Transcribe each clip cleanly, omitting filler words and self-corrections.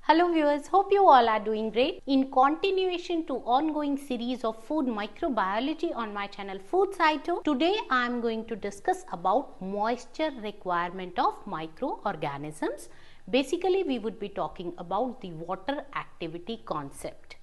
Hello viewers, hope you all are doing great. In continuation to ongoing series of food microbiology on my channel FOODSCITO, today I am going to discuss about moisture requirement of microorganisms. Basically, we would be talking about the water activity concept.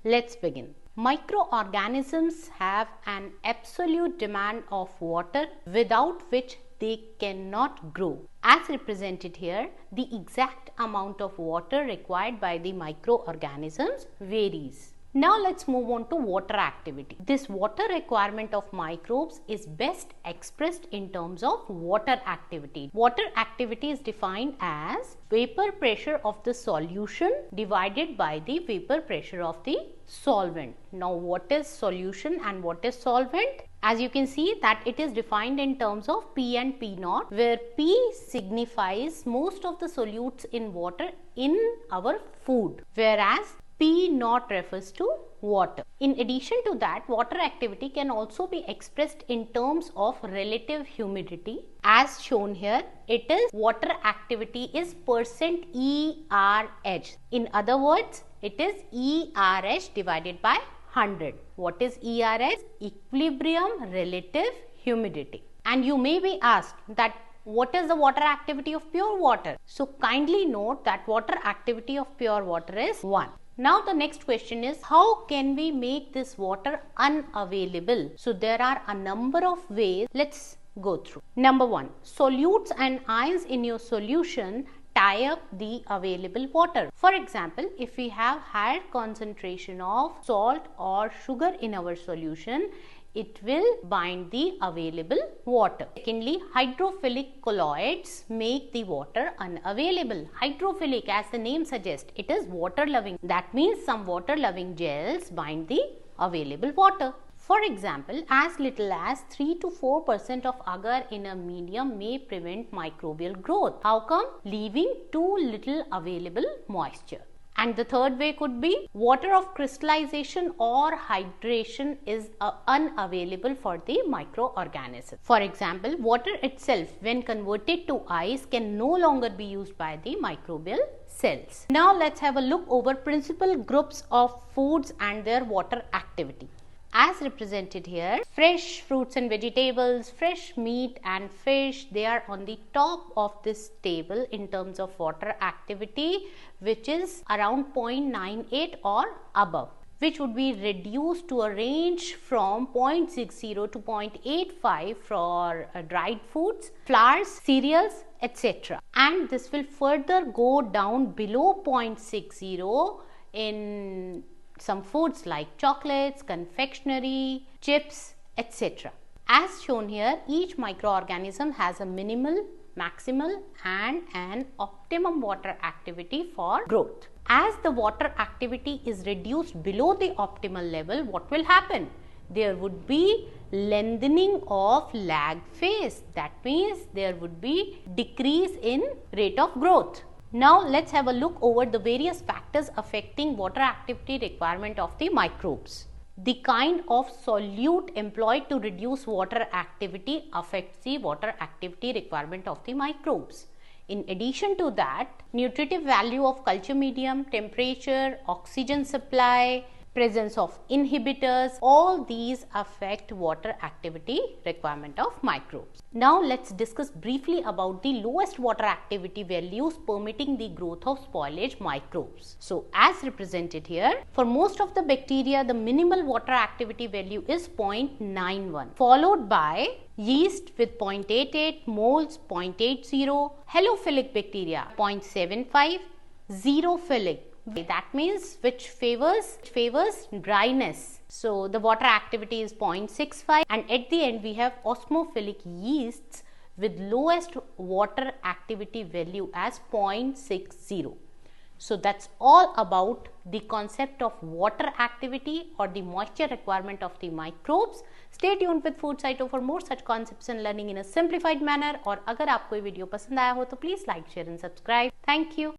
Let's begin. Microorganisms have an absolute demand of water without which they cannot grow. As represented here, the exact amount of water required by the microorganisms varies. Now let's move on to water activity. This water requirement of microbes is best expressed in terms of water activity. Water activity is defined as vapor pressure of the solution divided by the vapor pressure of the solvent. Now what is solution and what is solvent? As you can see that it is defined in terms of P and P naught, where P signifies most of the solutes in water in our food, whereas P naught refers to water. In addition to that, water activity can also be expressed in terms of relative humidity. As shown here, it is water activity is percent ERH. In other words, it is ERH divided by 100. What is ERH? Equilibrium relative humidity. And you may be asked that what is the water activity of pure water? So kindly note that water activity of pure water is 1. Now the next question is, how can we make this water unavailable? So there are a number of ways. Let's go through. Number 1, solutes and ions in your solution tie up the available water. For example, if we have higher concentration of salt or sugar in our solution, it will bind the available water. Secondly, hydrophilic colloids make the water unavailable. Hydrophilic, as the name suggests, it is water loving. That means some water loving gels bind the available water. For example, as little as 3 to 4% of agar in a medium may prevent microbial growth. How come? Leaving too little available moisture. And the third way could be water of crystallization or hydration is unavailable for the microorganism. For example, water itself when converted to ice can no longer be used by the microbial cells. Now let's have a look over principal groups of foods and their water activity. As represented here, fresh fruits and vegetables, fresh meat and fish, they are on the top of this table in terms of water activity, which is around 0.98 or above, which would be reduced to a range from 0.60 to 0.85 for dried foods, flours, cereals, etc. And this will further go down below 0.60 in some foods like chocolates, confectionery, chips, etc. As shown here, each microorganism has a minimal, maximal and an optimum water activity for growth. As the water activity is reduced below the optimal level, what will happen? There would be lengthening of lag phase. That means there would be decrease in rate of growth. Now let's have a look over the various factors affecting water activity requirement of the microbes. The kind of solute employed to reduce water activity affects the water activity requirement of the microbes. In addition to that, nutritive value of culture medium, temperature, oxygen supply, presence of inhibitors, all these affect water activity requirement of microbes. Now let's discuss briefly about the lowest water activity values permitting the growth of spoilage microbes. So as represented here, for most of the bacteria, the minimal water activity value is 0.91, followed by yeast with 0.88, molds 0.80, halophilic bacteria 0.75, xerophilic, that means which favors dryness. So the water activity is 0.65, and at the end we have osmophilic yeasts with lowest water activity value as 0.60. So that's all about the concept of water activity or the moisture requirement of the microbes. Stay tuned with FOODSCITO for more such concepts and learning in a simplified manner. और अगर आपको ये video पसंद आया हो तो please like, share and subscribe. Thank you.